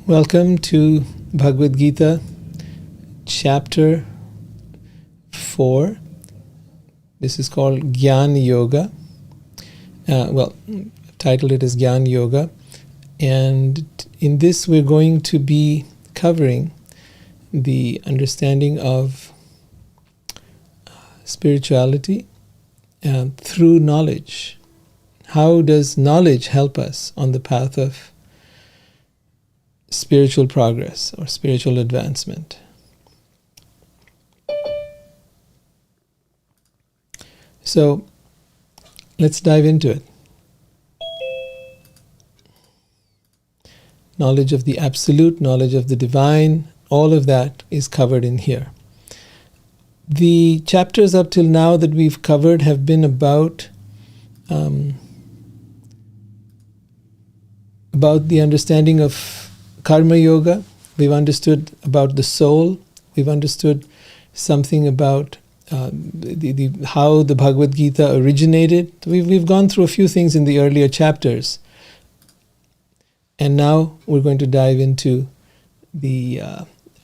Welcome to Bhagavad Gita, Chapter 4. This is called Gyana Yoga. I've titled it as Gyana Yoga. And in this we're going to be covering the understanding of spirituality through knowledge. How does knowledge help us on the path of spiritual progress or spiritual advancement? So let's dive into it. Knowledge of the absolute, knowledge of the divine, all of that is covered in here. The chapters up till now that we've covered have been about the understanding of Karma Yoga. We've understood about the soul. We've understood something about how the Bhagavad Gita originated. We've gone through a few things in the earlier chapters. And now we're going to dive into the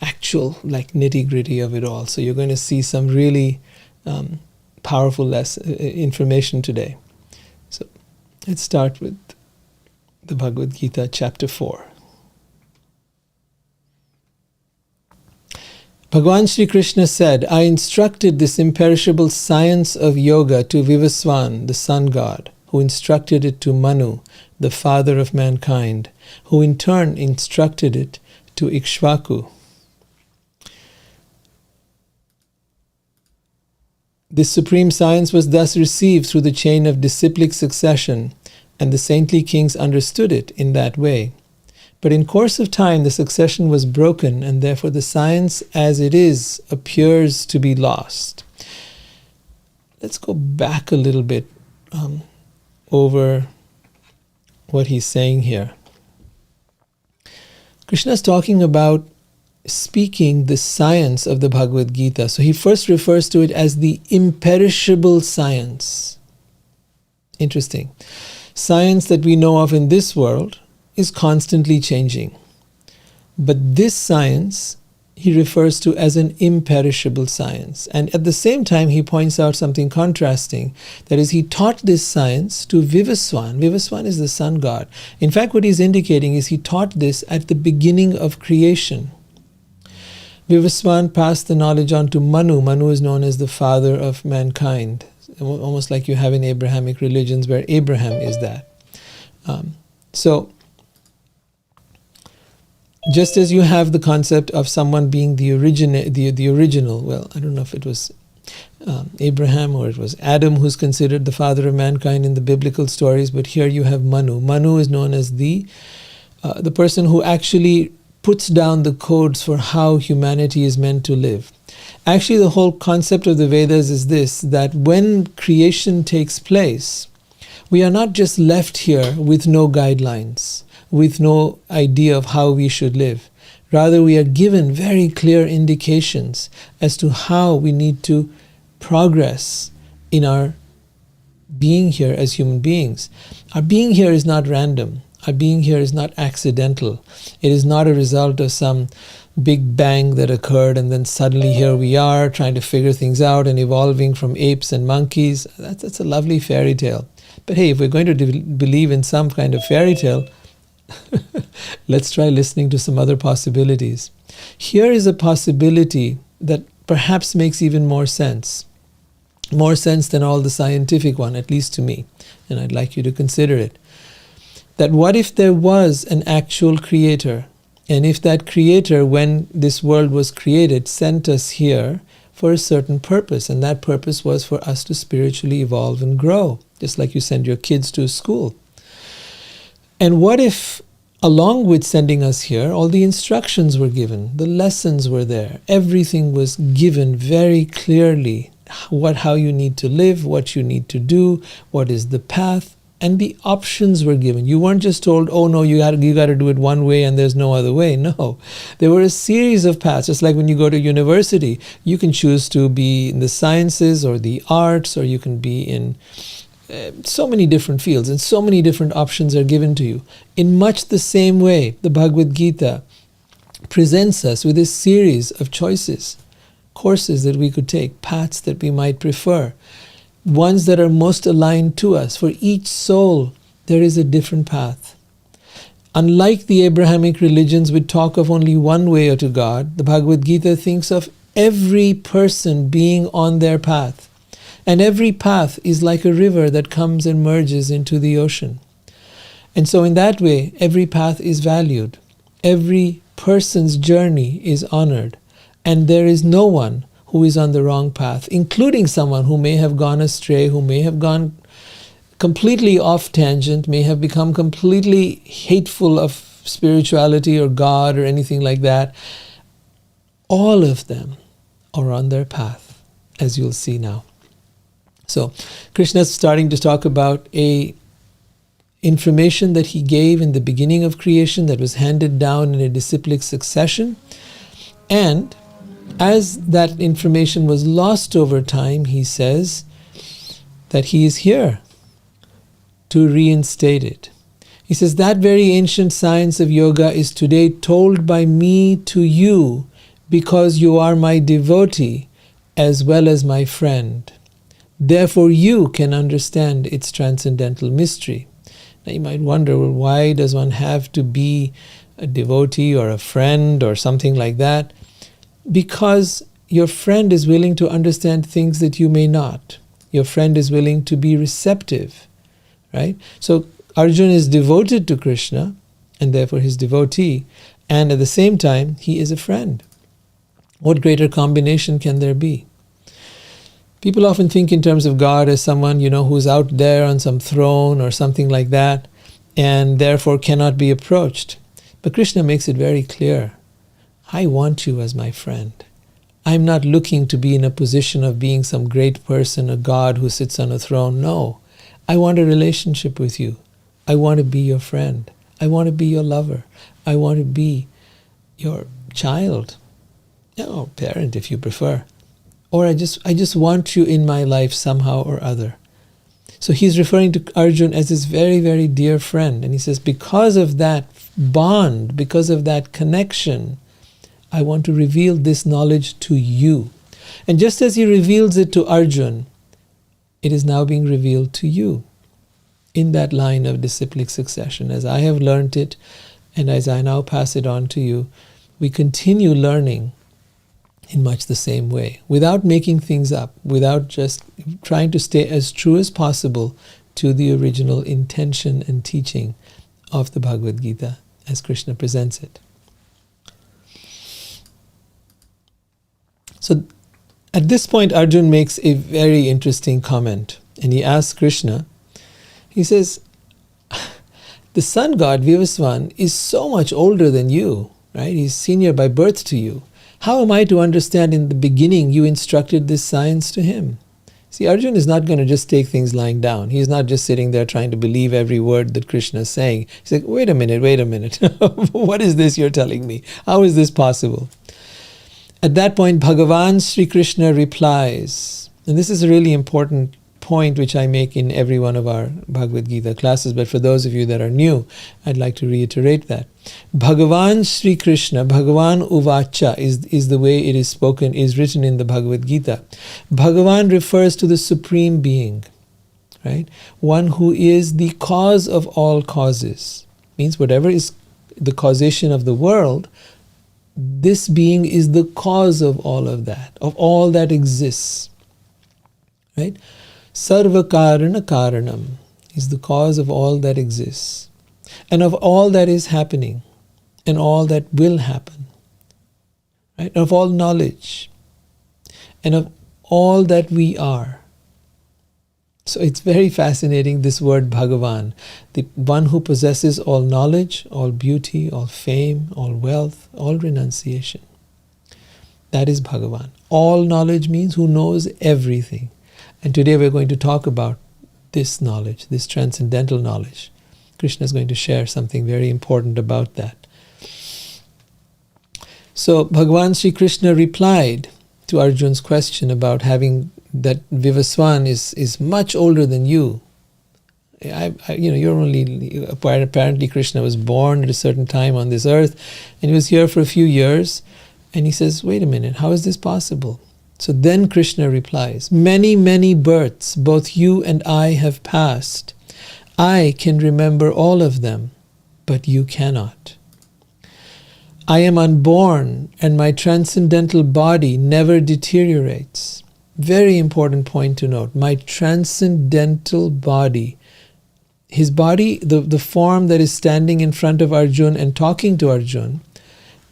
actual nitty-gritty of it all. So you're going to see some really powerful information today. So let's start with the Bhagavad Gita, Chapter 4. Bhagavan Sri Krishna said, I instructed this imperishable science of yoga to Vivaswan, the sun god, who instructed it to Manu, the father of mankind, who in turn instructed it to Ikshvaku. This supreme science was thus received through the chain of disciplic succession, and the saintly kings understood it in that way. But in course of time, the succession was broken, and therefore the science as it is appears to be lost. Let's go back a little bit over what he's saying here. Krishna is talking about speaking the science of the Bhagavad Gita. So he first refers to it as the imperishable science. Interesting. Science that we know of in this world is constantly changing. But this science he refers to as an imperishable science. And at the same time he points out something contrasting. That is, he taught this science to Vivaswan. Vivaswan is the sun god. In fact, what he's indicating is he taught this at the beginning of creation. Vivaswan passed the knowledge on to Manu. Manu is known as the father of mankind. Almost like you have in Abrahamic religions where Abraham is that. So just as you have the concept of someone being the original, well, I don't know if it was Abraham or it was Adam who's considered the father of mankind in the biblical stories, but here you have Manu. Manu is known as the person who actually puts down the codes for how humanity is meant to live. Actually, the whole concept of the Vedas is this, that when creation takes place, we are not just left here with no guidelines, with no idea of how we should live. Rather, we are given very clear indications as to how we need to progress in our being here as human beings. Our being here is not random. Our being here is not accidental. It is not a result of some big bang that occurred and then suddenly here we are trying to figure things out and evolving from apes and monkeys. That's a lovely fairy tale. But hey, if we're going to believe in some kind of fairy tale, let's try listening to some other possibilities. Here is a possibility that perhaps makes even more sense than all the scientific one, at least to me, and I'd like you to consider it. That what if there was an actual creator, and if that creator, when this world was created, sent us here for a certain purpose, and that purpose was for us to spiritually evolve and grow, just like you send your kids to school. And what if, along with sending us here, all the instructions were given, the lessons were there, everything was given very clearly, how you need to live, what you need to do, what is the path, and the options were given. You weren't just told, oh no, you got to do it one way and there's no other way. No, there were a series of paths. Just like when you go to university, you can choose to be in the sciences or the arts, or you can be in so many different fields, and so many different options are given to you. In much the same way, the Bhagavad Gita presents us with a series of choices, courses that we could take, paths that we might prefer, ones that are most aligned to us. For each soul, there is a different path. Unlike the Abrahamic religions which talk of only one way to God, the Bhagavad Gita thinks of every person being on their path. And every path is like a river that comes and merges into the ocean. And so in that way, every path is valued. Every person's journey is honored. And there is no one who is on the wrong path, including someone who may have gone astray, who may have gone completely off tangent, may have become completely hateful of spirituality or God or anything like that. All of them are on their path, as you'll see now. So Krishna is starting to talk about a information that he gave in the beginning of creation that was handed down in a disciplic succession. And as that information was lost over time, he says that he is here to reinstate it. He says, that very ancient science of yoga is today told by me to you because you are my devotee as well as my friend. Therefore you can understand its transcendental mystery. Now you might wonder, well, why does one have to be a devotee or a friend or something like that? Because your friend is willing to understand things that you may not. Your friend is willing to be receptive, right? So Arjuna is devoted to Krishna, and therefore his devotee, and at the same time, he is a friend. What greater combination can there be? People often think in terms of God as someone, who's out there on some throne or something like that, and therefore cannot be approached. But Krishna makes it very clear. I want you as my friend. I'm not looking to be in a position of being some great person, a God who sits on a throne. No, I want a relationship with you. I want to be your friend. I want to be your lover. I want to be your child, parent if you prefer. Or I just want you in my life somehow or other. So he's referring to Arjuna as his very, very dear friend. And he says, because of that bond, because of that connection, I want to reveal this knowledge to you. And just as he reveals it to Arjuna, it is now being revealed to you in that line of disciplic succession. As I have learned it, and as I now pass it on to you, we continue learning in much the same way, without making things up, without just trying to stay as true as possible to the original intention and teaching of the Bhagavad Gita as Krishna presents it. So at this point, Arjuna makes a very interesting comment, and he asks Krishna, he says, the sun god Vivasvan is so much older than you, right? He's senior by birth to you. How am I to understand in the beginning you instructed this science to him? See, Arjuna is not going to just take things lying down. He's not just sitting there trying to believe every word that Krishna is saying. He's like, wait a minute. What is this you're telling me? How is this possible? At that point, Bhagavan Sri Krishna replies, and this is a really important point which I make in every one of our Bhagavad Gita classes, but for those of you that are new, I'd like to reiterate that. Bhagavan Sri Krishna, Bhagavan Uvacha is the way it is spoken, is written in the Bhagavad Gita. Bhagavan refers to the Supreme Being, right? One who is the cause of all causes. Means whatever is the causation of the world, this being is the cause of all of that exists, right? Sarva Karana Karanam is the cause of all that exists, and of all that is happening, and all that will happen, right? Of all knowledge, and of all that we are. So it's very fascinating, this word Bhagavan, the one who possesses all knowledge, all beauty, all fame, all wealth, all renunciation. That is Bhagavan. All knowledge means who knows everything. And today we're going to talk about this knowledge, this transcendental knowledge. Krishna is going to share something very important about that. So Bhagavan Sri Krishna replied to Arjun's question about having that Vivaswan is much older than you. You're only, apparently Krishna was born at a certain time on this earth, and he was here for a few years, and he says, wait a minute, how is this possible? So then Krishna replies, many, many births both you and I have passed. I can remember all of them, but you cannot. I am unborn, and my transcendental body never deteriorates. Very important point to note. My transcendental body, his body, the form that is standing in front of Arjun and talking to Arjun,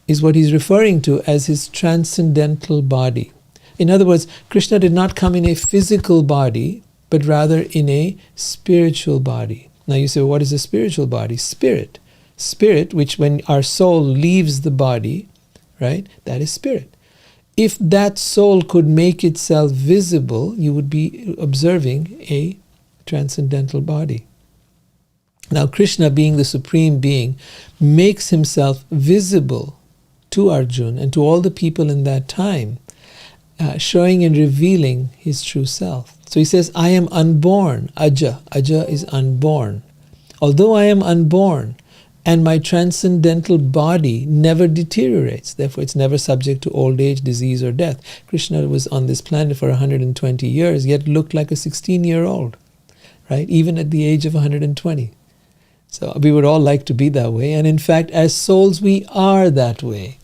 is what he's referring to as his transcendental body. In other words, Krishna did not come in a physical body, but rather in a spiritual body. Now you say, well, what is a spiritual body? Spirit. Spirit, which when our soul leaves the body, right, that is spirit. If that soul could make itself visible, you would be observing a transcendental body. Now Krishna, being the supreme being, makes himself visible to Arjun and to all the people in that time, showing and revealing his true self. So he says, I am unborn. Aja. Aja is unborn. Although I am unborn, and my transcendental body never deteriorates. Therefore, it's never subject to old age, disease, or death. Krishna was on this planet for 120 years, yet looked like a 16-year-old, right? Even at the age of 120. So we would all like to be that way. And in fact, as souls, we are that way.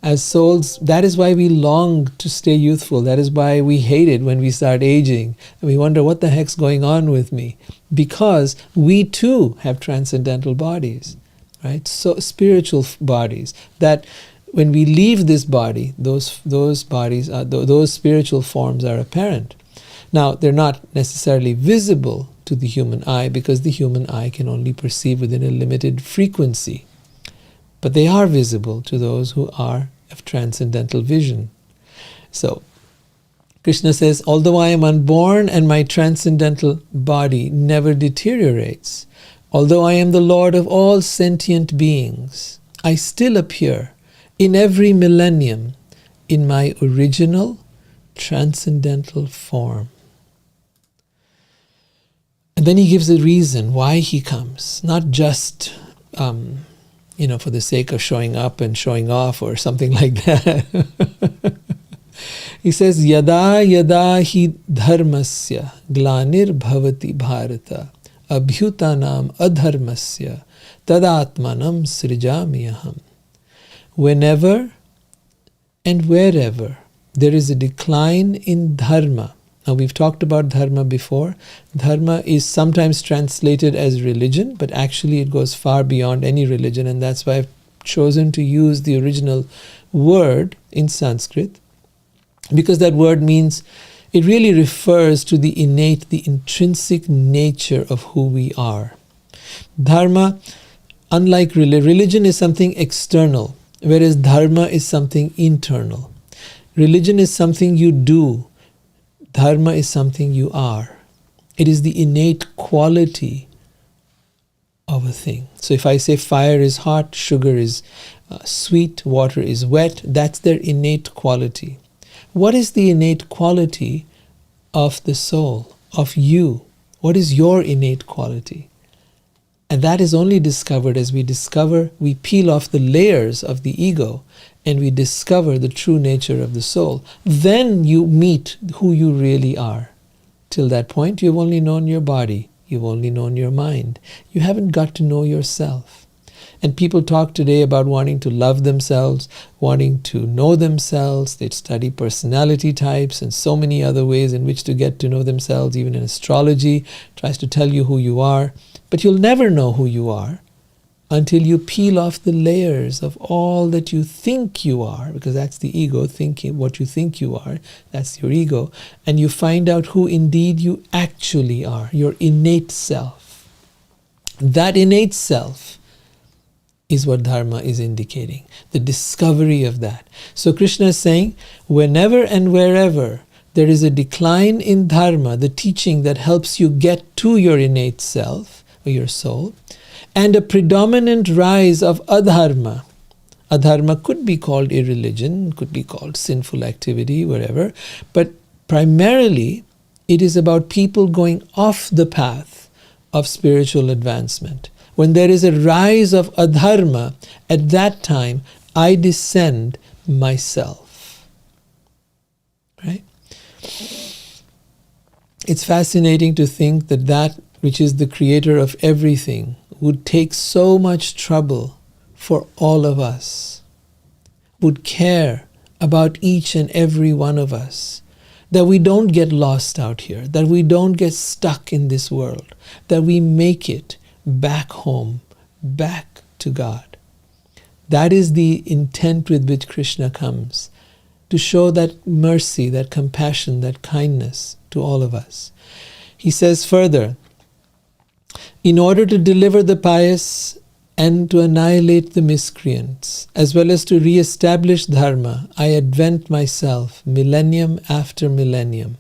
As souls, that is why we long to stay youthful. That is why we hate it when we start aging. And we wonder, what the heck's going on with me? Because we too have transcendental bodies, right? So spiritual bodies, that when we leave this body, those bodies, those spiritual forms are apparent. Now, they're not necessarily visible to the human eye, because the human eye can only perceive within a limited frequency. But they are visible to those who are of transcendental vision. So, Krishna says, although I am unborn and my transcendental body never deteriorates, although I am the Lord of all sentient beings, I still appear in every millennium in my original transcendental form. And then he gives a reason why he comes, not just for the sake of showing up and showing off or something like that. He says, Yada yada hi dharmasya glanir bhavati bharata abhyutanam adharmasya tadatmanam srijamiyaham. Whenever and wherever there is a decline in dharma. Now we've talked about dharma before. Dharma is sometimes translated as religion, but actually it goes far beyond any religion, and that's why I've chosen to use the original word in Sanskrit, because that word means, it really refers to the innate, the intrinsic nature of who we are. Dharma, unlike religion is something external, whereas dharma is something internal. Religion is something you do. Dharma is something you are. It is the innate quality of a thing. So if I say fire is hot, sugar is sweet, water is wet, that's their innate quality. What is the innate quality of the soul, of you? What is your innate quality? And that is only discovered as we peel off the layers of the ego, and we discover the true nature of the soul. Then you meet who you really are. Till that point, you've only known your body. You've only known your mind. You haven't got to know yourself. And people talk today about wanting to love themselves, wanting to know themselves. They study personality types and so many other ways in which to get to know themselves. Even in astrology, tries to tell you who you are. But you'll never know who you are until you peel off the layers of all that you think you are, because that's the ego thinking what you think you are. That's your ego. And you find out who indeed you actually are, your innate self. That innate self is what dharma is indicating, the discovery of that. So Krishna is saying, whenever and wherever there is a decline in dharma, the teaching that helps you get to your innate self, or your soul, and a predominant rise of adharma. Adharma could be called irreligion, could be called sinful activity, whatever, but primarily it is about people going off the path of spiritual advancement. When there is a rise of adharma, at that time I descend myself. Right? It's fascinating to think that that which is the creator of everything would take so much trouble for all of us, would care about each and every one of us, that we don't get lost out here, that we don't get stuck in this world, that we make it back home, back to God. That is the intent with which Krishna comes, to show that mercy, that compassion, that kindness to all of us. He says further, in order to deliver the pious and to annihilate the miscreants, as well as to re-establish dharma, I advent myself millennium after millennium.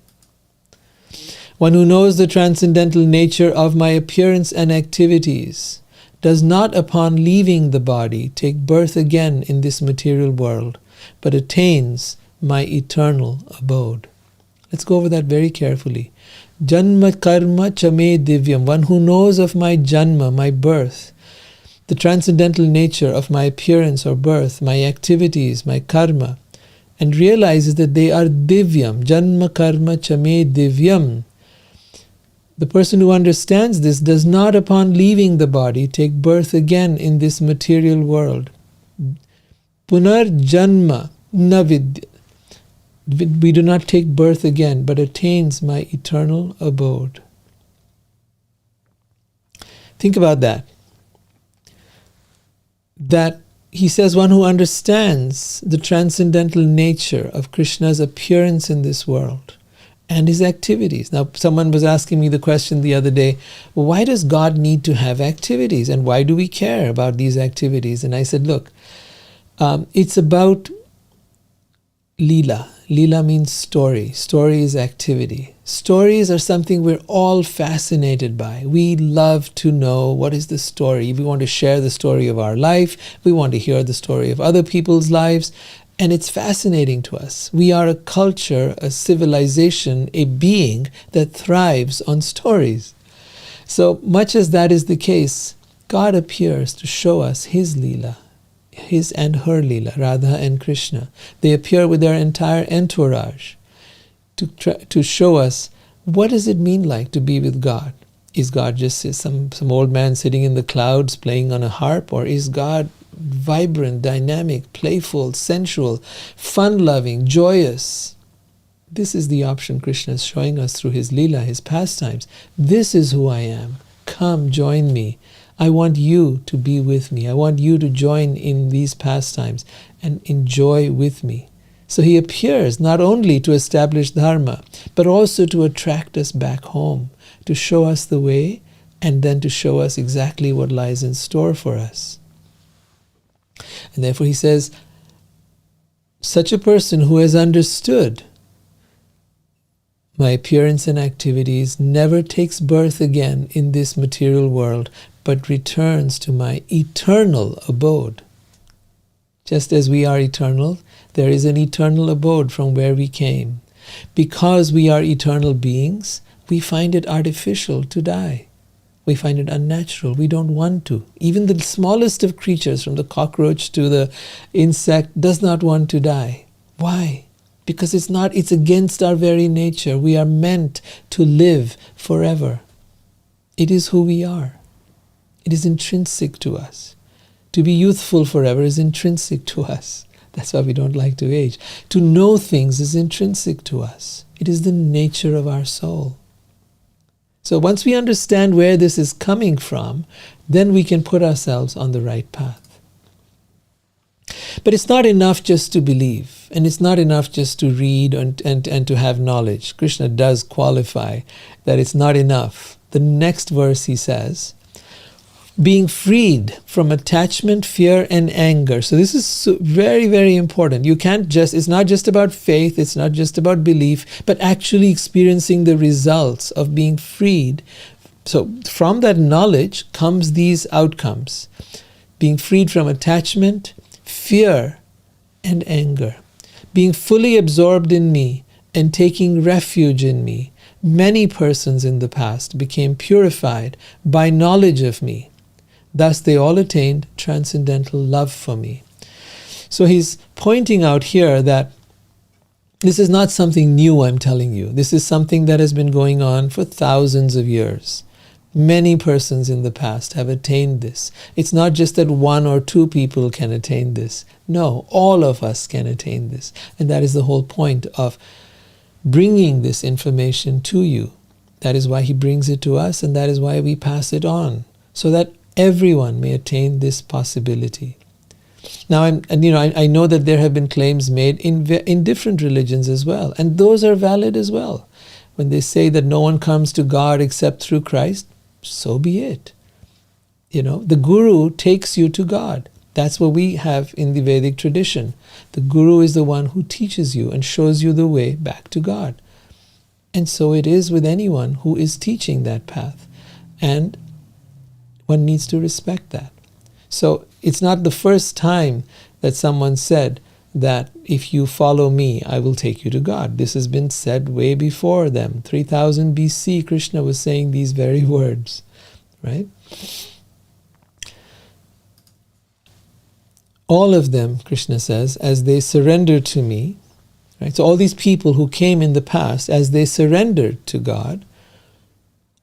One who knows the transcendental nature of my appearance and activities does not, upon leaving the body, take birth again in this material world, but attains my eternal abode. Let's go over that very carefully. Janma karma chame divyam, one who knows of my janma, my birth, the transcendental nature of my appearance or birth, my activities, my karma, and realizes that they are divyam, janma karma chame divyam. The person who understands this does not, upon leaving the body, take birth again in this material world. Punar janma navid. We do not take birth again, but attains my eternal abode. Think about that. That he says one who understands the transcendental nature of Krishna's appearance in this world and his activities. Now, someone was asking me the question the other day, well, why does God need to have activities, and why do we care about these activities? And I said, look, it's about Leela. Leela means story. Story is activity. Stories are something we're all fascinated by. We love to know what is the story. We want to share the story of our life. We want to hear the story of other people's lives. And it's fascinating to us. We are a culture, a civilization, a being that thrives on stories. So much as that is the case, God appears to show us His Leela. His and her Leela, Radha and Krishna. They appear with their entire entourage to show us what does it mean like to be with God. Is God just some old man sitting in the clouds playing on a harp, or is God vibrant, dynamic, playful, sensual, fun-loving, joyous? This is the option Krishna is showing us through His Leela, His pastimes. This is who I am. Come, join me. I want you to be with me. I want you to join in these pastimes and enjoy with me. So He appears not only to establish dharma, but also to attract us back home, to show us the way, and then to show us exactly what lies in store for us. And therefore He says, such a person who has understood my appearance and activities never takes birth again in this material world, but returns to my eternal abode. Just as we are eternal, there is an eternal abode from where we came. Because we are eternal beings, we find it artificial to die. We find it unnatural. We don't want to. Even the smallest of creatures, from the cockroach to the insect, does not want to die. Why? Because it's against our very nature. We are meant to live forever. It is who we are. It is intrinsic to us. To be youthful forever is intrinsic to us. That's why we don't like to age. To know things is intrinsic to us. It is the nature of our soul. So once we understand where this is coming from, then we can put ourselves on the right path. But it's not enough just to believe, and it's not enough just to read and to have knowledge. Krishna does qualify that it's not enough. The next verse he says, being freed from attachment, fear, and anger. So this is very, very important. You can't just, it's not just about faith, it's not just about belief, but actually experiencing the results of being freed. So from that knowledge comes these outcomes. Being freed from attachment, fear, and anger. Being fully absorbed in me and taking refuge in me. Many persons in the past became purified by knowledge of me. Thus they all attained transcendental love for me. So he's pointing out here that this is not something new, I'm telling you. This is something that has been going on for thousands of years. Many persons in the past have attained this. It's not just that one or two people can attain this. No, all of us can attain this. And that is the whole point of bringing this information to you. That is why he brings it to us, and that is why we pass it on, so that everyone may attain this possibility. Now, I know that there have been claims made in different religions as well, and those are valid as well. When they say that no one comes to God except through Christ, so be it. The Guru takes you to God. That's what we have in the Vedic tradition. The Guru is the one who teaches you and shows you the way back to God. And so it is with anyone who is teaching that path. And one needs to respect that. So it's not the first time that someone said that if you follow me, I will take you to God. This has been said way before them. 3000 BC, Krishna was saying these very words, right? All of them, Krishna says, as they surrender to me, right? So all these people who came in the past, as they surrendered to God,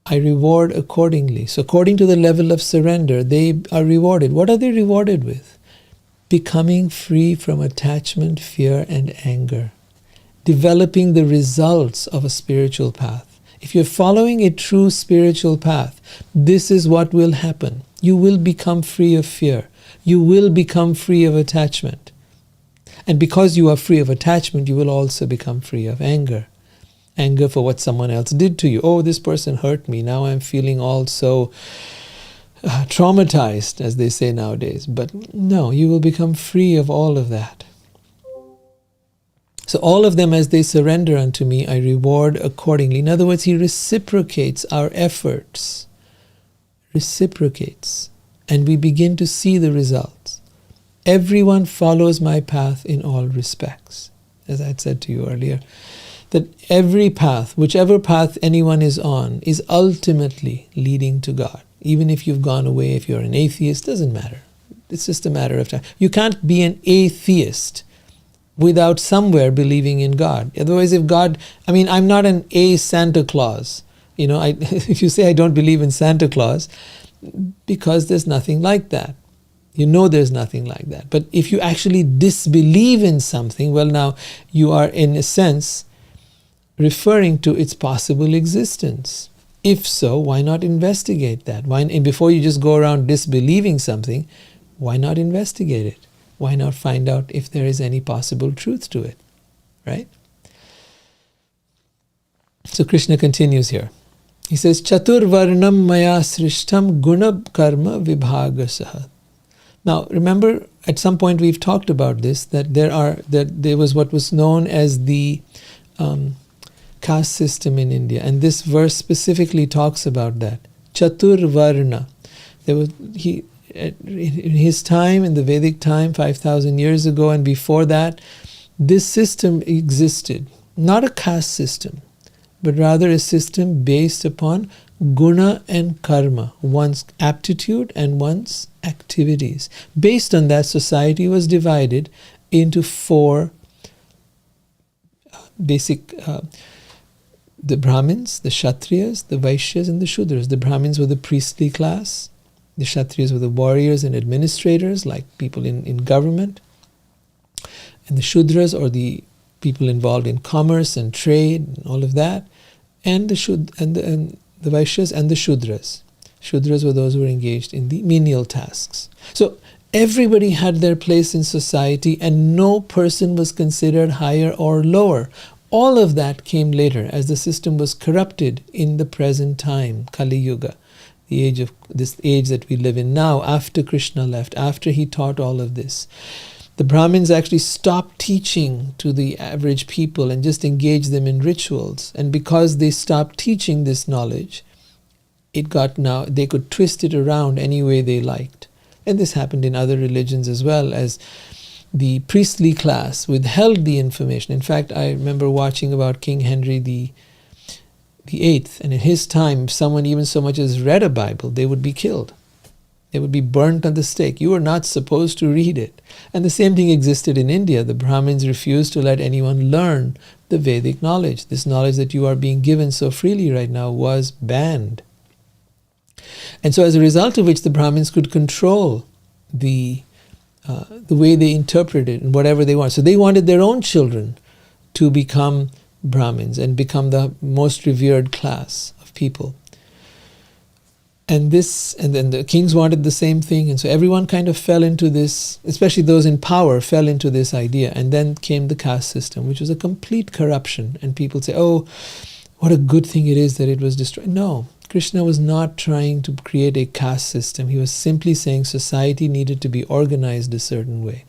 I reward accordingly. So according to the level of surrender, they are rewarded. What are they rewarded with? Becoming free from attachment, fear, and anger. Developing the results of a spiritual path. If you're following a true spiritual path, this is what will happen. You will become free of fear. You will become free of attachment. And because you are free of attachment, you will also become free of anger. Anger for what someone else did to you. Oh, this person hurt me. Now I'm feeling all so traumatized, as they say nowadays. But no, you will become free of all of that. So all of them, as they surrender unto me, I reward accordingly. In other words, he reciprocates our efforts. Reciprocates. And we begin to see the results. Everyone follows my path in all respects. As I had said to you earlier, that every path, whichever path anyone is on, is ultimately leading to God. Even if you've gone away, if you're an atheist, doesn't matter. It's just a matter of time. You can't be an atheist without somewhere believing in God. Otherwise, if God, I'm not an Santa Claus. If you say I don't believe in Santa Claus, because there's nothing like that. There's nothing like that. But if you actually disbelieve in something, well, now you are in a sense referring to its possible existence. If so, why not investigate that? And before you just go around disbelieving something, why not investigate it? Why not find out if there is any possible truth to it? Right? So Krishna continues here. He says, Chatur varnam maya srishtam guna karma vibhagasaha. Now, remember, at some point we've talked about this, that there was what was known as the caste system in India, and this verse specifically talks about that. Chatur varna. In his time, in the Vedic time, 5,000 years ago, and before that, this system existed. Not a caste system, but rather a system based upon guna and karma, one's aptitude and one's activities. Based on that, society was divided into four basic, the Brahmins, the Kshatriyas, the Vaishyas, and the Shudras. The Brahmins were the priestly class. The Kshatriyas were the warriors and administrators, like people in government. And the Shudras, or the people involved in commerce and trade and all of that. And the Vaishyas and the Shudras. Shudras were those who were engaged in the menial tasks. So everybody had their place in society, and no person was considered higher or lower. All of that came later as the system was corrupted in the present time, Kali Yuga. this age that we live in now, after Krishna left, after he taught all of this, the Brahmins actually stopped teaching to the average people and just engaged them in rituals. And because they stopped teaching this knowledge, they could twist it around any way they liked. And this happened in other religions as well, as the priestly class withheld the information. In fact, I remember watching about King Henry the Eighth, and in his time, if someone even so much as read a Bible, they would be killed. They would be burnt on the stake. You were not supposed to read it. And the same thing existed in India. The Brahmins refused to let anyone learn the Vedic knowledge. This knowledge that you are being given so freely right now was banned. And so as a result of which, the Brahmins could control the way they interpreted it and whatever they want. So they wanted their own children to become Brahmins and become the most revered class of people. And then the kings wanted the same thing, and so everyone kind of fell into this, especially those in power fell into this idea. And then came the caste system, which was a complete corruption. And people say, oh, what a good thing it is that it was destroyed. No, Krishna was not trying to create a caste system. He was simply saying society needed to be organized a certain way.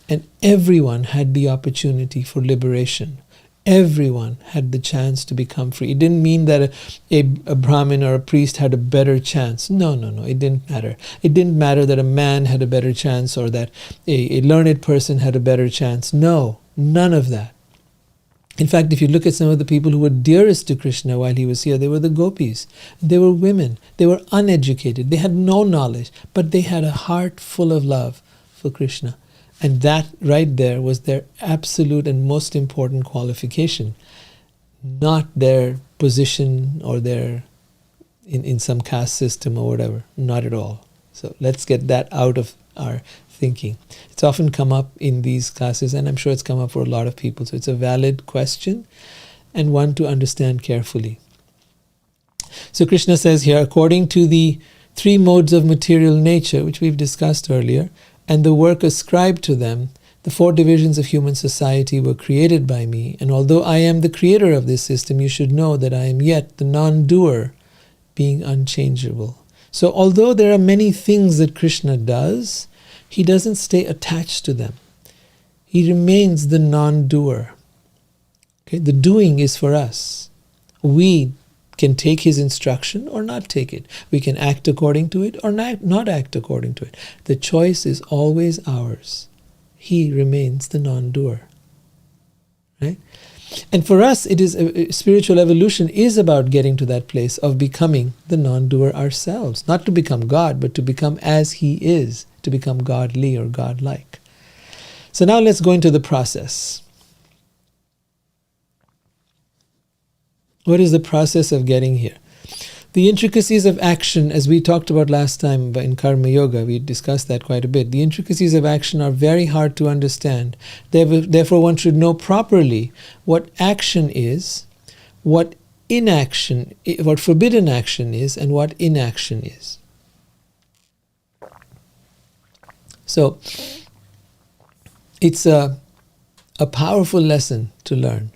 And everyone had the opportunity for liberation. Everyone had the chance to become free. It didn't mean that a Brahmin or a priest had a better chance. No, it didn't matter. It didn't matter that a man had a better chance or that a learned person had a better chance. No, none of that. In fact, if you look at some of the people who were dearest to Krishna while he was here, they were the gopis. They were women. They were uneducated. They had no knowledge, but they had a heart full of love for Krishna. And that right there was their absolute and most important qualification, not their position or their in some caste system or whatever. Not at all. So let's get that out of our thinking. It's often come up in these classes, and I'm sure it's come up for a lot of people. So it's a valid question and one to understand carefully. So Krishna says here, according to the three modes of material nature, which we've discussed earlier, and the work ascribed to them, the four divisions of human society were created by me. And although I am the creator of this system, you should know that I am yet the non-doer, being unchangeable. So although there are many things that Krishna does, he doesn't stay attached to them. He remains the non-doer. Okay? The doing is for us. We can take his instruction or not take it. We can act according to it or not act according to it. The choice is always ours. He remains the non-doer. Right? And for us, it is spiritual evolution is about getting to that place of becoming the non-doer ourselves. Not to become God, but to become as he is, to become godly or godlike. So now let's go into the process. What is the process of getting here? The intricacies of action, as we talked about last time in Karma Yoga, we discussed that quite a bit. The intricacies of action are very hard to understand. Therefore, one should know properly what action is, what inaction, what forbidden action is, and what inaction is. So, it's a powerful lesson to learn.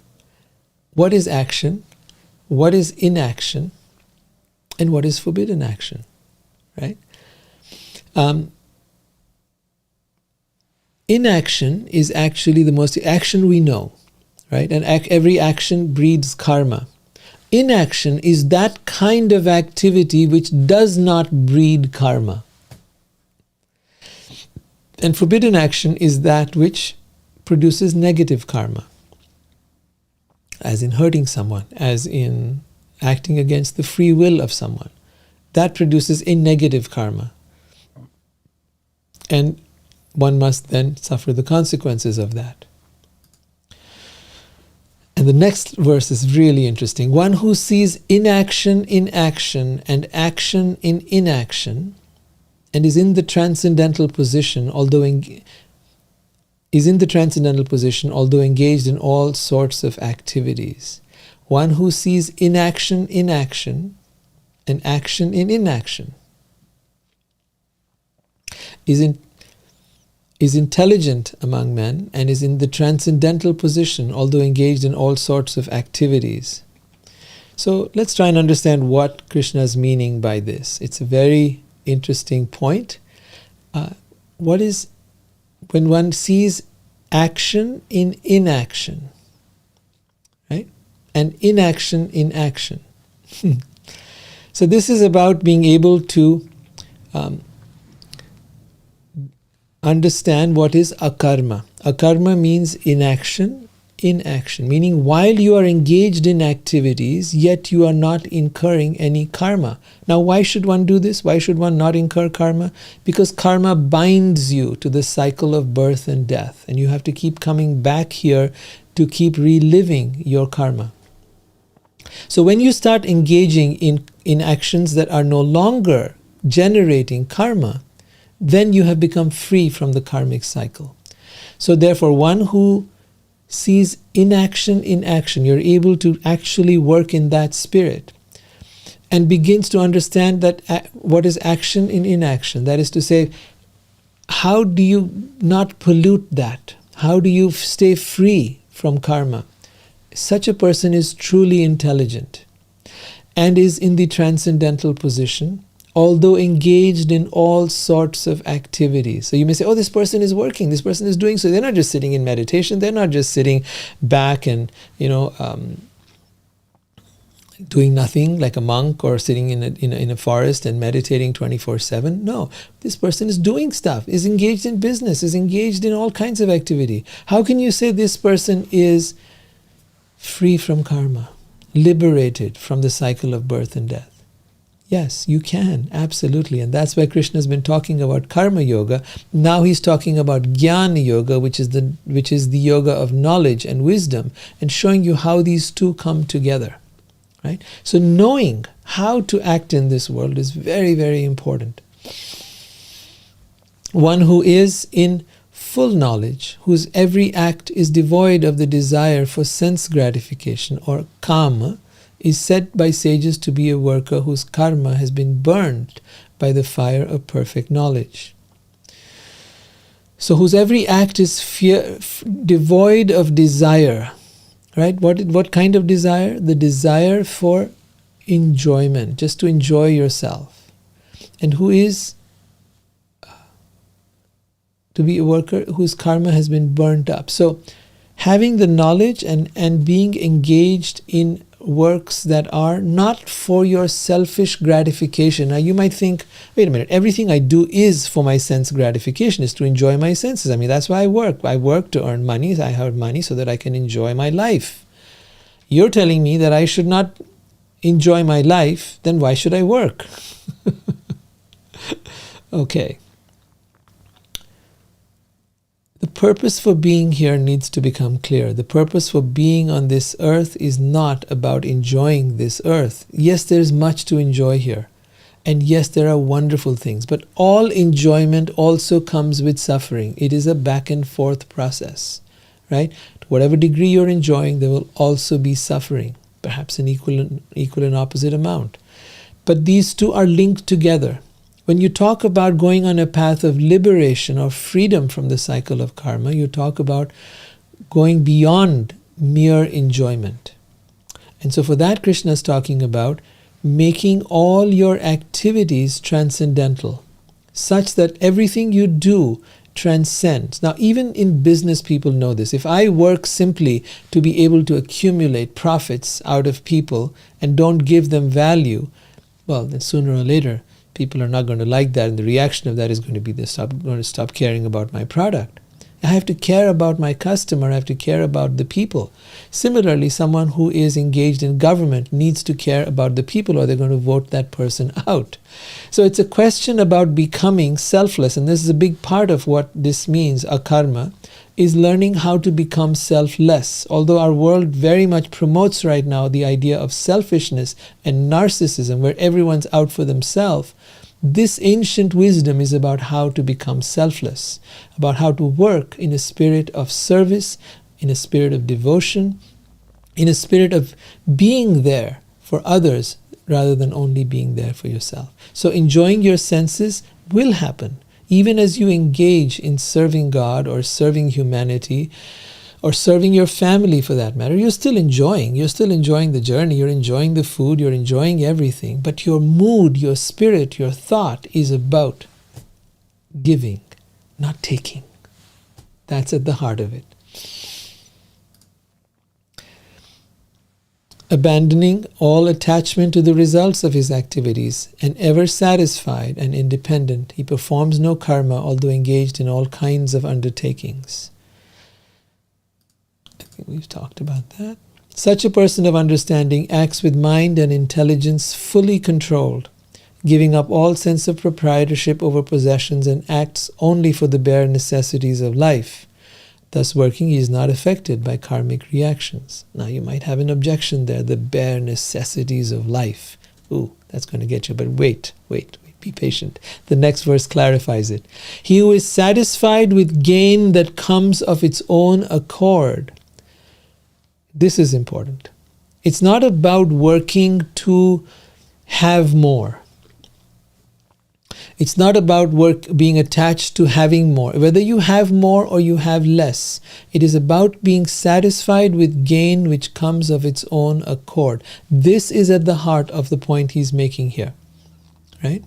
What is action? What is inaction, and what is forbidden action, right? Inaction is actually the most action we know, right? And every action breeds karma. Inaction is that kind of activity which does not breed karma. And forbidden action is that which produces negative karma. As in hurting someone, as in acting against the free will of someone. That produces a negative karma. And one must then suffer the consequences of that. And the next verse is really interesting. One who sees inaction in action and action in inaction, and is in the transcendental position, although engaged in all sorts of activities. One who sees inaction in action and action in inaction is intelligent among men and is in the transcendental position, although engaged in all sorts of activities. So let's try and understand what Krishna is meaning by this. It's a very interesting point. What is when one sees action in inaction, right? And inaction in action. So this is about being able to understand what is akarma. Akarma means inaction, meaning while you are engaged in activities, yet you are not incurring any karma. Now, why should one do this? Why should one not incur karma? Because karma binds you to the cycle of birth and death, and you have to keep coming back here to keep reliving your karma. So when you start engaging in actions that are no longer generating karma, then you have become free from the karmic cycle. So therefore, one who sees inaction in action, you're able to actually work in that spirit, and begins to understand that what is action in inaction. That is to say, how do you not pollute that? How do you stay free from karma? Such a person is truly intelligent and is in the transcendental position, although engaged in all sorts of activities. So you may say, oh, this person is working, this person is doing so. They're not just sitting in meditation, they're not just sitting back and, doing nothing like a monk or sitting in a forest and meditating 24/7. No, this person is doing stuff, is engaged in business, is engaged in all kinds of activity. How can you say this person is free from karma, liberated from the cycle of birth and death? Yes, you can, absolutely. And that's why Krishna has been talking about karma yoga. Now he's talking about Gyana yoga, which is the yoga of knowledge and wisdom, and showing you how these two come together. Right? So knowing how to act in this world is very, very important. One who is in full knowledge, whose every act is devoid of the desire for sense gratification or kama, is said by sages to be a worker whose karma has been burned by the fire of perfect knowledge. So whose every act is devoid of desire. Right? What kind of desire? The desire for enjoyment, just to enjoy yourself. And who is to be a worker whose karma has been burnt up. So having the knowledge and being engaged in works that are not for your selfish gratification. Now you might think, wait a minute, everything I do is for my sense gratification, is to enjoy my senses. I mean, that's why I work. I work to earn money. I have money so that I can enjoy my life. You're telling me that I should not enjoy my life, then why should I work? Okay. The purpose for being here needs to become clear. The purpose for being on this earth is not about enjoying this earth. Yes, there is much to enjoy here. And yes, there are wonderful things. But all enjoyment also comes with suffering. It is a back and forth process. Right? To whatever degree you're enjoying, there will also be suffering. Perhaps an equal and opposite amount. But these two are linked together. When you talk about going on a path of liberation or freedom from the cycle of karma, you talk about going beyond mere enjoyment. And so for that, Krishna is talking about making all your activities transcendental, such that everything you do transcends. Now, even in business, people know this. If I work simply to be able to accumulate profits out of people and don't give them value, well, then sooner or later, people are not going to like that, and the reaction of that is going to be going to stop caring about my product. I have to care about my customer. I have to care about the people. Similarly, someone who is engaged in government needs to care about the people, or they're going to vote that person out. So it's a question about becoming selfless, and this is a big part of what this means, akarma, is learning how to become selfless. Although our world very much promotes right now the idea of selfishness and narcissism, where everyone's out for themselves, this ancient wisdom is about how to become selfless, about how to work in a spirit of service, in a spirit of devotion, in a spirit of being there for others rather than only being there for yourself. So enjoying your senses will happen. Even as you engage in serving God or serving humanity, or serving your family for that matter, you're still enjoying the journey, you're enjoying the food, you're enjoying everything, but your mood, your spirit, your thought is about giving, not taking. That's at the heart of it. Abandoning all attachment to the results of his activities, and ever satisfied and independent, he performs no karma, although engaged in all kinds of undertakings. I think we've talked about that. Such a person of understanding acts with mind and intelligence fully controlled, giving up all sense of proprietorship over possessions, and acts only for the bare necessities of life. Thus working, he is not affected by karmic reactions. Now you might have an objection there, the bare necessities of life. Ooh, that's going to get you, but wait, be patient. The next verse clarifies it. He who is satisfied with gain that comes of its own accord. This is important. It's not about working to have more. It's not about work being attached to having more. Whether you have more or you have less, it is about being satisfied with gain which comes of its own accord. This is at the heart of the point he's making here, right?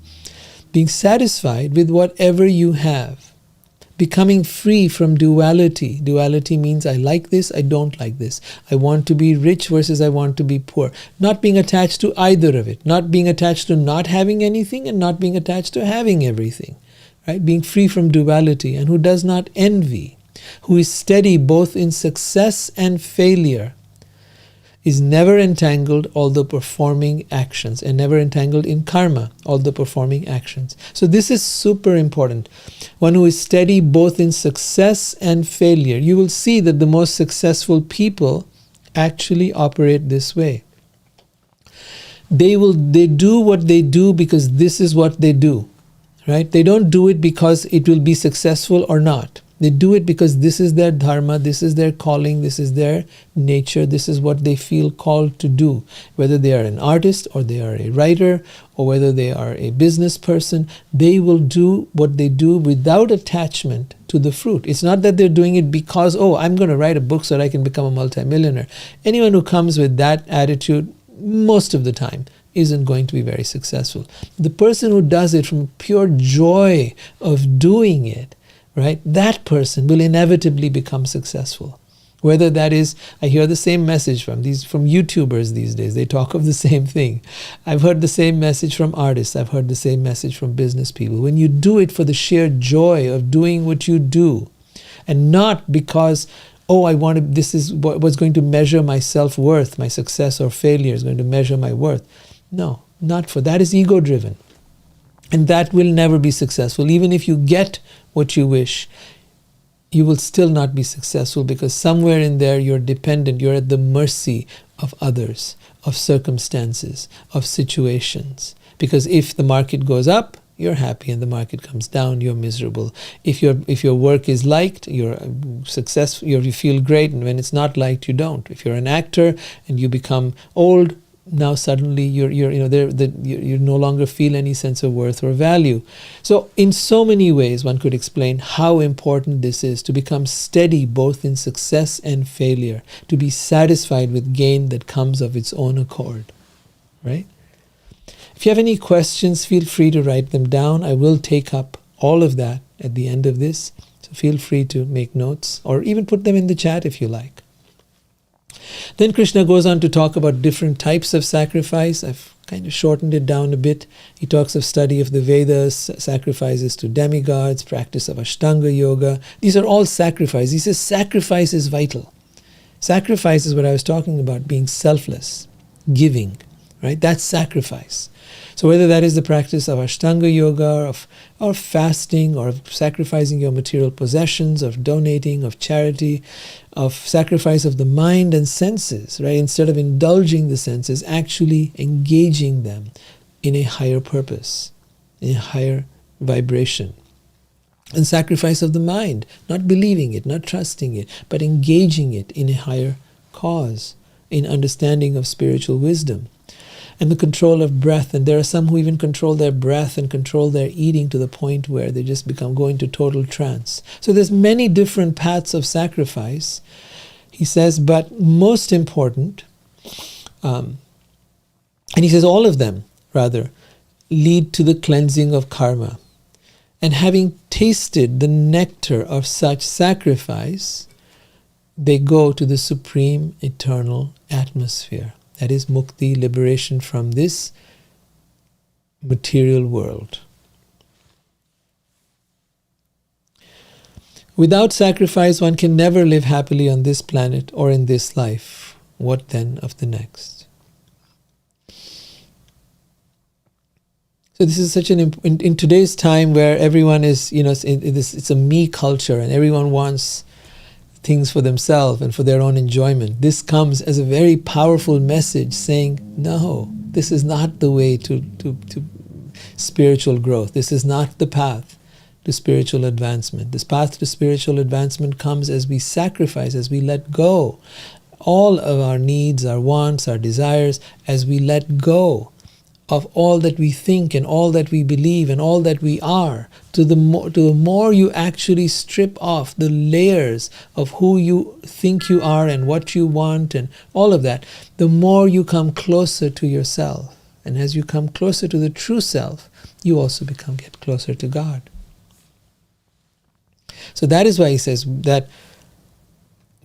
Being satisfied with whatever you have. Becoming free from duality. Duality means I like this, I don't like this. I want to be rich versus I want to be poor. Not being attached to either of it. Not being attached to not having anything and not being attached to having everything. Right? Being free from duality, and who does not envy, who is steady both in success and failure, is never entangled, although performing actions, and never entangled in karma, although performing actions. So this is super important. One who is steady both in success and failure. You will see that the most successful people actually operate this way. They do what they do because this is what they do, right? They don't do it because it will be successful or not. They do it because this is their dharma, this is their calling, this is their nature, this is what they feel called to do. Whether they are an artist or they are a writer or whether they are a business person, they will do what they do without attachment to the fruit. It's not that they're doing it because, I'm going to write a book so that I can become a multimillionaire. Anyone who comes with that attitude, most of the time, isn't going to be very successful. The person who does it from pure joy of doing it, right, that person will inevitably become successful. Whether that is, I hear the same message from YouTubers these days. They talk of the same thing. I've heard the same message from artists. I've heard the same message from business people. When you do it for the sheer joy of doing what you do, and not because, this is what's going to measure my self-worth, my success or failure is going to measure my worth. No, not for that. Is ego-driven. And that will never be successful. Even if you get what you wish, you will still not be successful, because somewhere in there you're dependent, you're at the mercy of others, of circumstances, of situations. Because if the market goes up, you're happy, and the market comes down, you're miserable. If your work is liked, you're successful, you feel great, and when it's not liked, you don't. If you're an actor and you become old, now suddenly you no longer feel any sense of worth or value. So in so many ways one could explain how important this is, to become steady both in success and failure, to be satisfied with gain that comes of its own accord, right? If you have any questions, feel free to write them down. I will take up all of that at the end of this, so feel free to make notes or even put them in the chat if you like. Then Krishna goes on to talk about different types of sacrifice. I've kind of shortened it down a bit. He talks of study of the Vedas, sacrifices to demigods, practice of Ashtanga yoga. These are all sacrifice. He says sacrifice is vital. Sacrifice is what I was talking about, being selfless, giving, right? That's sacrifice. So whether that is the practice of Ashtanga yoga, or fasting, or sacrificing your material possessions, of donating, of charity, of sacrifice of the mind and senses, right? Instead of indulging the senses, actually engaging them in a higher purpose, in a higher vibration. And sacrifice of the mind, not believing it, not trusting it, but engaging it in a higher cause, in understanding of spiritual wisdom. And the control of breath. And there are some who even control their breath and control their eating to the point where they just go into total trance. So there's many different paths of sacrifice. He says, but most important, and he says all of them, rather, lead to the cleansing of karma. And having tasted the nectar of such sacrifice, they go to the supreme eternal atmosphere. That is mukti, liberation from this material world. Without sacrifice, one can never live happily on this planet or in this life. What then of the next? So this is such in today's time where everyone is, it's a me culture and everyone wants things for themselves and for their own enjoyment. This comes as a very powerful message saying, no, this is not the way to spiritual growth. This is not the path to spiritual advancement. This path to spiritual advancement comes as we sacrifice, as we let go all of our needs, our wants, our desires, as we let go of all that we think and all that we believe and all that we are, to the more you actually strip off the layers of who you think you are and what you want and all of that, the more you come closer to yourself. And as you come closer to the true self, you also get closer to God. So that is why he says that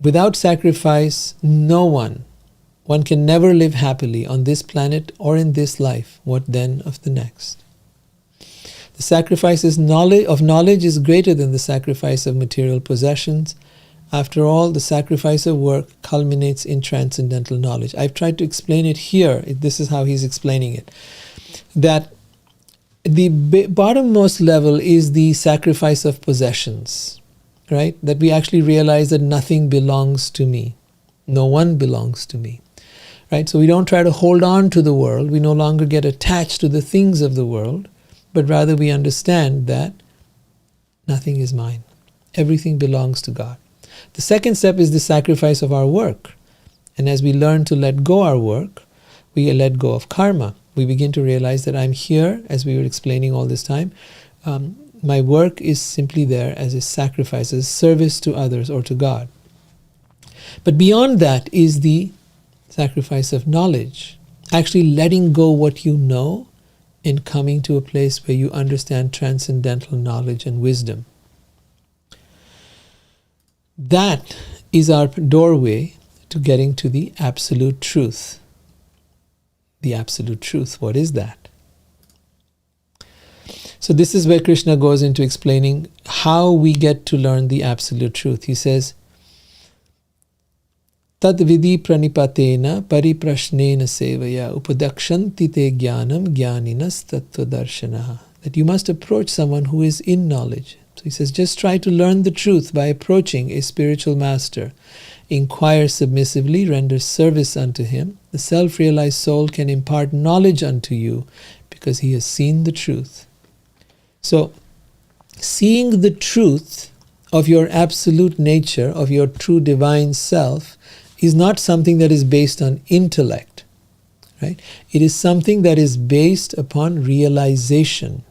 without sacrifice, one can never live happily on this planet or in this life. What then of the next? The sacrifice of knowledge is greater than the sacrifice of material possessions. After all, the sacrifice of work culminates in transcendental knowledge. I've tried to explain it here. This is how he's explaining it. That the bottommost level is the sacrifice of possessions, right? That we actually realize that nothing belongs to me. No one belongs to me, right? So we don't try to hold on to the world. We no longer get attached to the things of the world, but rather we understand that nothing is mine. Everything belongs to God. The second step is the sacrifice of our work. And as we learn to let go our work, we let go of karma. We begin to realize that I'm here, as we were explaining all this time. My work is simply there as a sacrifice, as a service to others or to God. But beyond that is the sacrifice of knowledge. Actually letting go what you know and coming to a place where you understand transcendental knowledge and wisdom. That is our doorway to getting to the absolute truth. The absolute truth, what is that? So this is where Krishna goes into explaining how we get to learn the absolute truth. He says, Tad vidhi pranipatena pariprashnena sevaya upadakshanti te jnanam jnaninas tattva darshanaha. That you must approach someone who is in knowledge. So he says, just try to learn the truth by approaching a spiritual master. Inquire submissively, render service unto him. The self-realized soul can impart knowledge unto you because he has seen the truth. So, seeing the truth of your absolute nature, of your true divine self, is not something that is based on intellect, right? It is something that is based upon realization.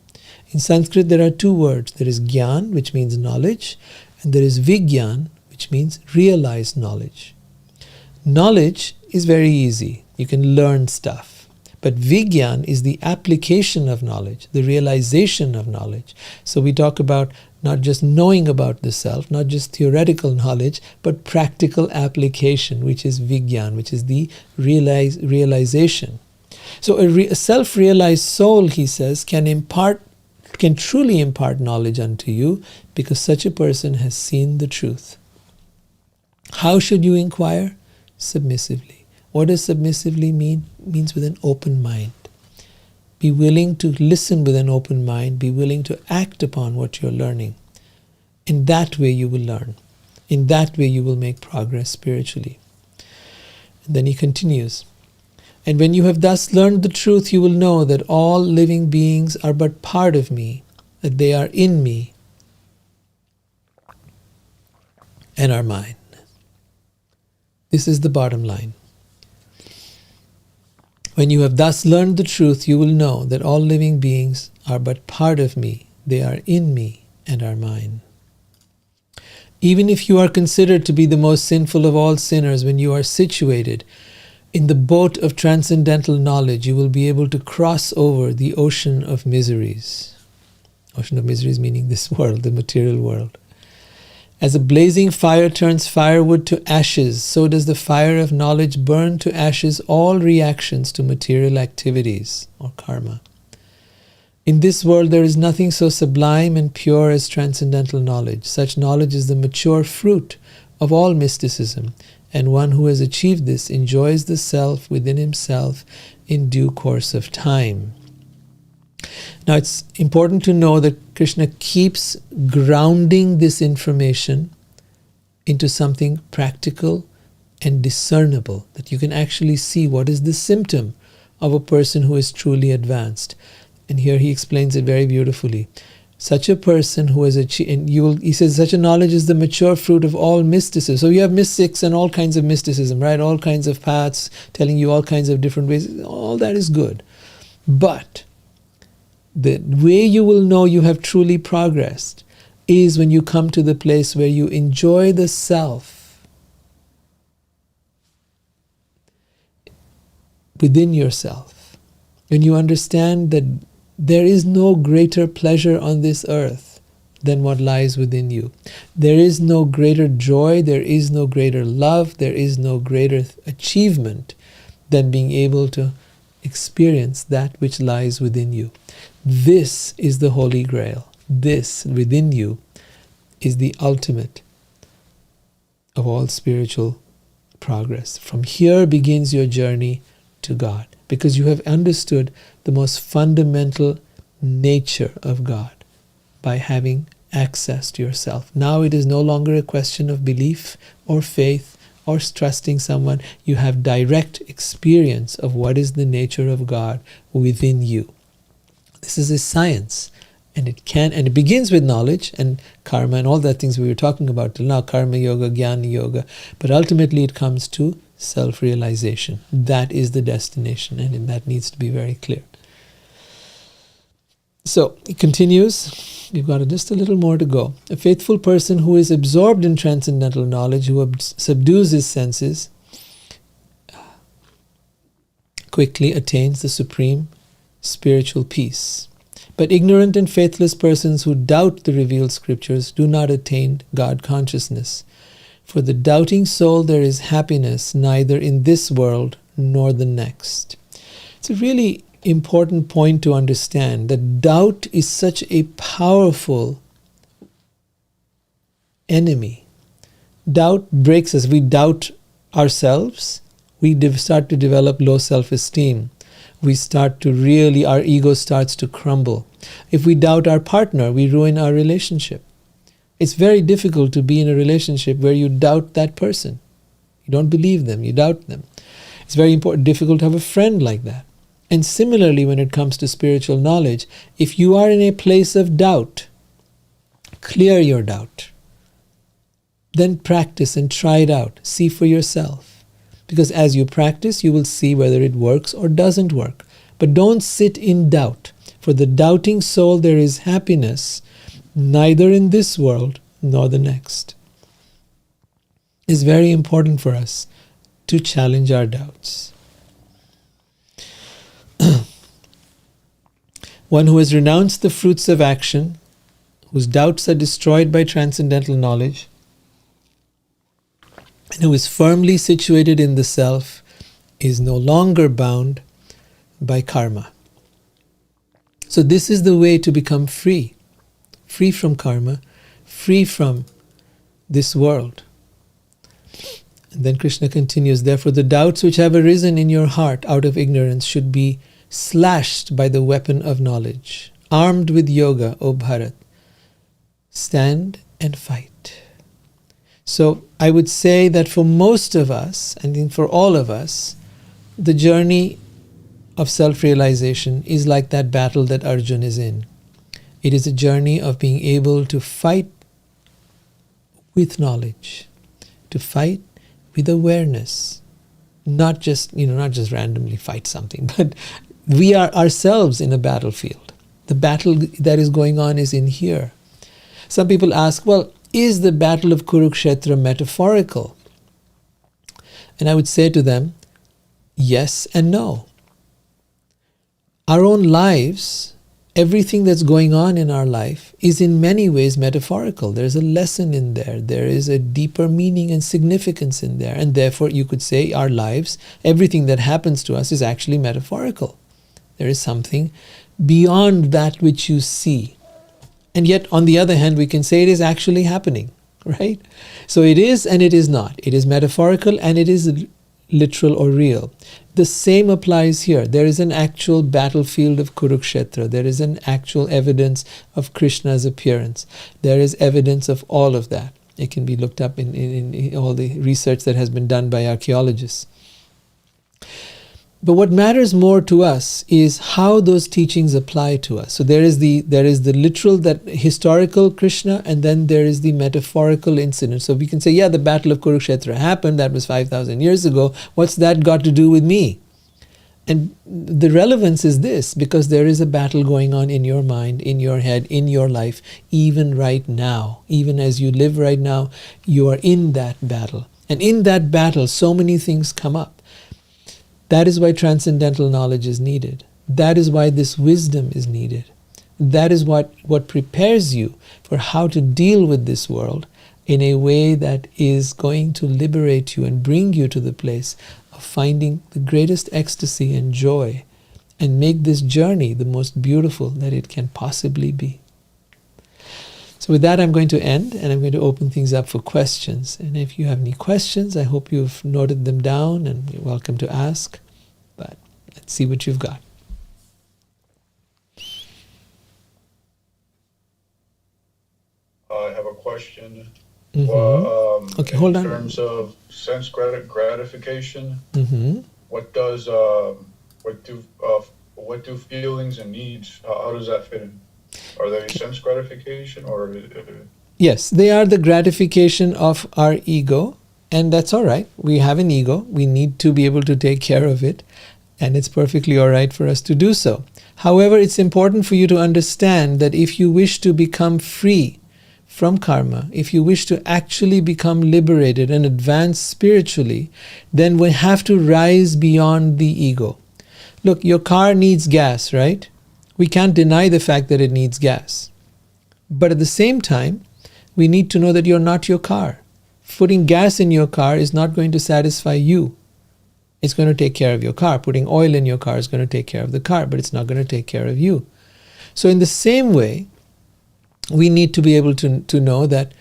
In Sanskrit, there are two words. There is Gyan, which means knowledge, and there is Vigyan, which means realized knowledge. Knowledge is very easy. You can learn stuff. But Vigyan is the application of knowledge, the realization of knowledge. So we talk about not just knowing about the self, not just theoretical knowledge, but practical application, which is Vigyan, which is the realization. So a self-realized soul, he says, can truly impart knowledge unto you because such a person has seen the truth. How should you inquire? Submissively. What does submissively mean? It means with an open mind. Be willing to listen with an open mind. Be willing to act upon what you're learning. In that way you will learn. In that way you will make progress spiritually. And then he continues. And when you have thus learned the truth, you will know that all living beings are but part of me, that they are in me and are mine. This is the bottom line. When you have thus learned the truth, you will know that all living beings are but part of me. They are in me and are mine. Even if you are considered to be the most sinful of all sinners, when you are situated in the boat of transcendental knowledge, you will be able to cross over the ocean of miseries. Ocean of miseries meaning this world, the material world. As a blazing fire turns firewood to ashes, so does the fire of knowledge burn to ashes all reactions to material activities or karma. In this world there is nothing so sublime and pure as transcendental knowledge. Such knowledge is the mature fruit of all mysticism, and one who has achieved this enjoys the self within himself in due course of time. Now it's important to know that Krishna keeps grounding this information into something practical and discernible, that you can actually see what is the symptom of a person who is truly advanced. And here he explains it very beautifully. Such a person who has achieved, and he says, such a knowledge is the mature fruit of all mysticism. So you have mystics and all kinds of mysticism, right? All kinds of paths telling you all kinds of different ways. All that is good. But the way you will know you have truly progressed is when you come to the place where you enjoy the self within yourself. When you understand that there is no greater pleasure on this earth than what lies within you. There is no greater joy, there is no greater love, there is no greater achievement than being able to experience that which lies within you. This is the Holy Grail. This within you is the ultimate of all spiritual progress. From here begins your journey to God, because you have understood the most fundamental nature of God by having access to yourself. Now it is no longer a question of belief or faith or trusting someone. You have direct experience of what is the nature of God within you. This is a science, and it begins with knowledge and karma and all that things we were talking about till now, karma yoga, Gyana yoga, but ultimately it comes to self-realization. That is the destination, and that needs to be very clear. So it continues. We've got just a little more to go. A faithful person who is absorbed in transcendental knowledge, who subdues his senses, quickly attains the supreme spiritual peace. But ignorant and faithless persons who doubt the revealed scriptures do not attain God consciousness. For the doubting soul there is happiness neither in this world nor the next. It's a really important point to understand that doubt is such a powerful enemy. Doubt breaks us. We doubt ourselves. We start to develop low self-esteem. We start to our ego starts to crumble. If we doubt our partner, we ruin our relationship. It's very difficult to be in a relationship where you doubt that person. You don't believe them, you doubt them. It's very difficult to have a friend like that. And similarly, when it comes to spiritual knowledge, if you are in a place of doubt, clear your doubt. Then practice and try it out. See for yourself. Because as you practice, you will see whether it works or doesn't work. But don't sit in doubt. For the doubting soul there is happiness, neither in this world nor the next. It's very important for us to challenge our doubts. One who has renounced the fruits of action, whose doubts are destroyed by transcendental knowledge, and who is firmly situated in the self, is no longer bound by karma. So this is the way to become free. Free from karma, free from this world. And then Krishna continues, therefore the doubts which have arisen in your heart out of ignorance should be slashed by the weapon of knowledge. Armed with yoga, O Bharat, stand and fight. So I would say that for most of us, and for all of us, the journey of self-realization is like that battle that Arjuna is in. It is a journey of being able to fight with knowledge, to fight with awareness, not just randomly fight something, but we are ourselves in a battlefield. The battle that is going on is in here. Some people ask, well, is the battle of Kurukshetra metaphorical? And I would say to them, yes and no. Our own lives, everything that's going on in our life is in many ways metaphorical. There's a lesson in there. There is a deeper meaning and significance in there. And therefore, you could say our lives, everything that happens to us is actually metaphorical. There is something beyond that which you see. And yet, on the other hand, we can say it is actually happening, right? So it is and it is not. It is metaphorical and it is literal or real. The same applies here. There is an actual battlefield of Kurukshetra. There is an actual evidence of Krishna's appearance. There is evidence of all of that. It can be looked up in all the research that has been done by archaeologists. But what matters more to us is how those teachings apply to us. So there is the literal, that historical Krishna, and then there is the metaphorical incident. So we can say, yeah, the battle of Kurukshetra happened, that was 5,000 years ago. What's that got to do with me? And the relevance is this, because there is a battle going on in your mind, in your head, in your life, even right now. Even as you live right now, you are in that battle. And in that battle, so many things come up. That is why transcendental knowledge is needed. That is why this wisdom is needed. That is what prepares you for how to deal with this world in a way that is going to liberate you and bring you to the place of finding the greatest ecstasy and joy, and make this journey the most beautiful that it can possibly be. So with that, I'm going to end, and I'm going to open things up for questions. And if you have any questions, I hope you've noted them down, and you're welcome to ask. But let's see what you've got. I have a question. Mm-hmm. Okay, hold on. In terms of sense gratification, mm-hmm. what do feelings and needs? How does that fit in? Are they sense gratification or? Yes, they are the gratification of our ego, and that's all right. We have an ego. We need to be able to take care of it, and it's perfectly all right for us to do so. However, it's important for you to understand that if you wish to become free from karma, if you wish to actually become liberated and advance spiritually, then we have to rise beyond the ego. Look, your car needs gas, right? We can't deny the fact that it needs gas. But at the same time, we need to know that you're not your car. Putting gas in your car is not going to satisfy you. It's going to take care of your car. Putting oil in your car is going to take care of the car, but it's not going to take care of you. So in the same way, we need to be able to know that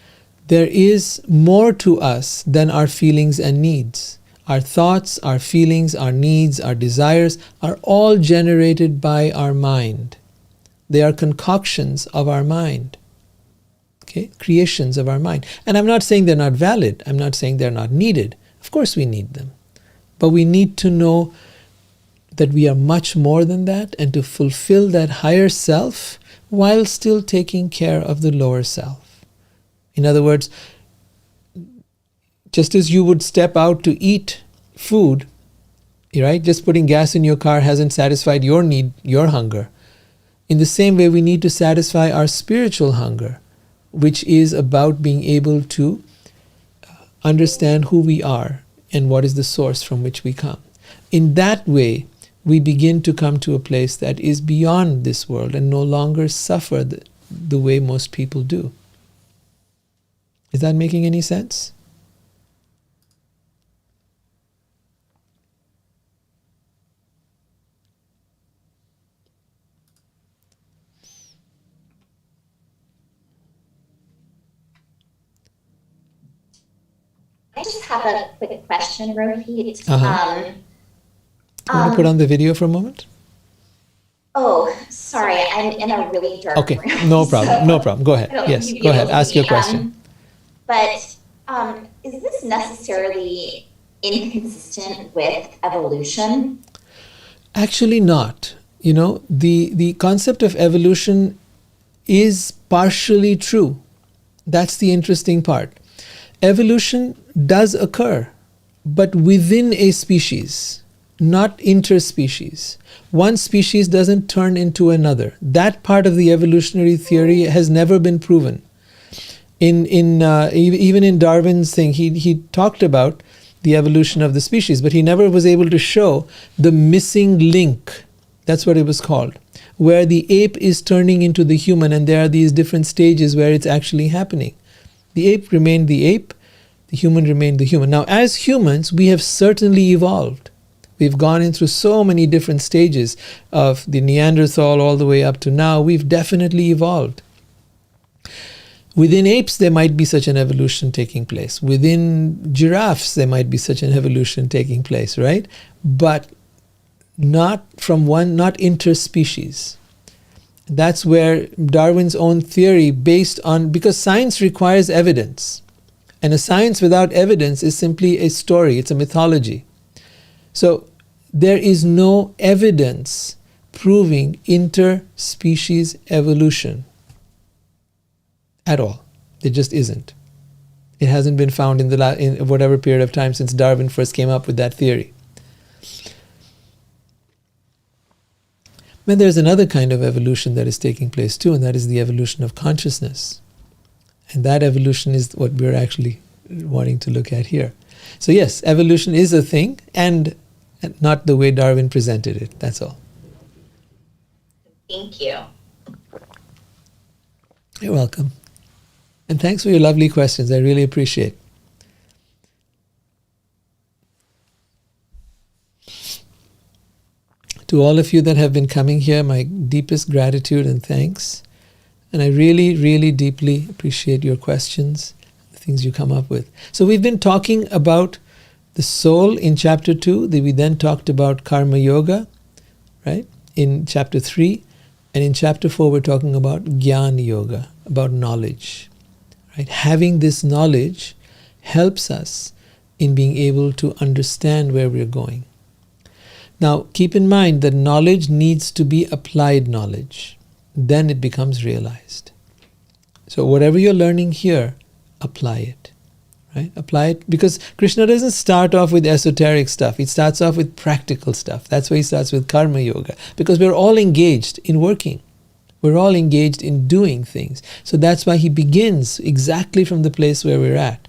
there is more to us than our feelings and needs. Our thoughts, our feelings, our needs, our desires are all generated by our mind. They are concoctions of our mind. Okay? Creations of our mind. And I'm not saying they're not valid. I'm not saying they're not needed. Of course we need them. But we need to know that we are much more than that, and to fulfill that higher self while still taking care of the lower self. In other words, just as you would step out to eat food, right? Just putting gas in your car hasn't satisfied your need, your hunger. In the same way, we need to satisfy our spiritual hunger, which is about being able to understand who we are and what is the source from which we come. In that way, we begin to come to a place that is beyond this world and no longer suffer the way most people do. Is that making any sense? I just have a quick question, Rohit. You want to put on the video for a moment? Oh, sorry, I'm in a really dark room. Okay, no problem, no problem. Go ahead. Yes, go ahead. Ask your question. But is this necessarily inconsistent with evolution? Actually not. You know, the concept of evolution is partially true. That's the interesting part. Evolution does occur, but within a species, not interspecies. One species doesn't turn into another. That part of the evolutionary theory has never been proven. Even in Darwin's thing, he talked about the evolution of the species, but he never was able to show the missing link. That's what it was called, where the ape is turning into the human, and there are these different stages where it's actually happening. The ape remained the ape, the human remained the human. Now, as humans, we have certainly evolved. We've gone in through so many different stages of the Neanderthal all the way up to now. We've definitely evolved. Within apes, there might be such an evolution taking place. Within giraffes, there might be such an evolution taking place, right? But not interspecies. That's where Darwin's own theory, based on, because science requires evidence. And a science without evidence is simply a story, it's a mythology. So there is no evidence proving interspecies evolution at all. It just isn't. It hasn't been found in whatever period of time since Darwin first came up with that theory. But there's another kind of evolution that is taking place too, and that is the evolution of consciousness. And that evolution is what we're actually wanting to look at here. So yes, evolution is a thing, and not the way Darwin presented it. That's all. Thank you. You're welcome. And thanks for your lovely questions. I really appreciate it. To all of you that have been coming here, my deepest gratitude and thanks. And I really, really deeply appreciate your questions, the things you come up with. So we've been talking about the soul in chapter 2. We then talked about karma yoga, right, in chapter 3. And in chapter 4, we're talking about Gyana yoga, about knowledge. Right? Having this knowledge helps us in being able to understand where we're going. Now, keep in mind that knowledge needs to be applied knowledge. Then it becomes realized. So whatever you're learning here, apply it. Right? Apply it, because Krishna doesn't start off with esoteric stuff. He starts off with practical stuff. That's why he starts with karma yoga, because we're all engaged in working. We're all engaged in doing things. So that's why he begins exactly from the place where we're at.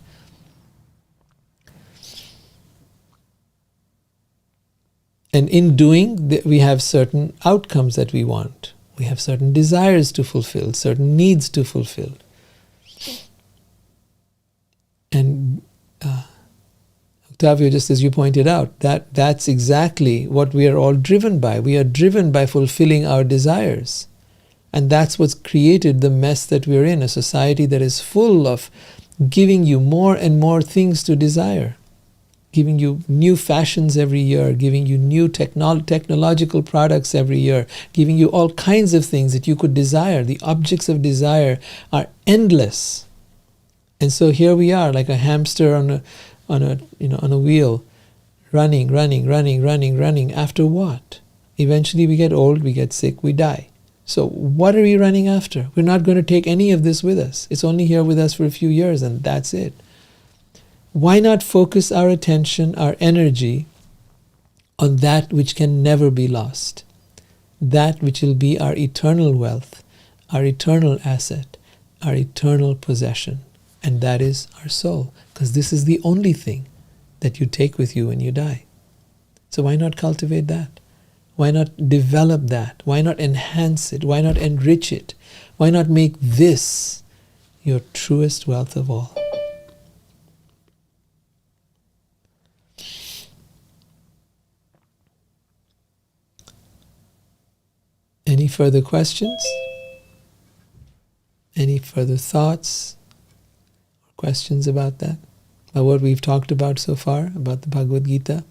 And in doing, we have certain outcomes that we want. We have certain desires to fulfill, certain needs to fulfill. And Octavio, just as you pointed out, that's exactly what we are all driven by. We are driven by fulfilling our desires. And that's what's created the mess that we're in, a society that is full of giving you more and more things to desire, giving you new fashions every year, giving you new technological products every year, giving you all kinds of things that you could desire. The objects of desire are endless. And so here we are, like a hamster on a wheel, running. After what? Eventually we get old, we get sick, we die. So what are we running after? We're not going to take any of this with us. It's only here with us for a few years, and that's it. Why not focus our attention, our energy, on that which can never be lost? That which will be our eternal wealth, our eternal asset, our eternal possession. And that is our soul, because this is the only thing that you take with you when you die. So why not cultivate that? Why not develop that? Why not enhance it? Why not enrich it? Why not make this your truest wealth of all? Any further questions? Any further thoughts? Questions about that? About what we've talked about so far, about the Bhagavad Gita?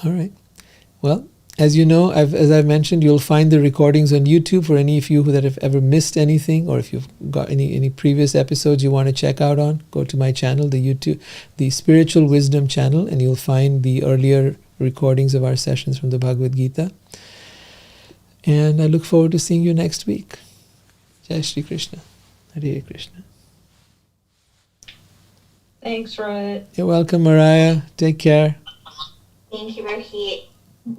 All right. Well, as you know, as I've mentioned, you'll find the recordings on YouTube for any of you that have ever missed anything, or if you've got any previous episodes you want to check out on, go to my channel, the Spiritual Wisdom channel, and you'll find the earlier recordings of our sessions from the Bhagavad Gita. And I look forward to seeing you next week. Jai Shri Krishna. Hare Krishna. Thanks, Rohit. You're welcome, Mariah. Take care. Thank you, Rohit.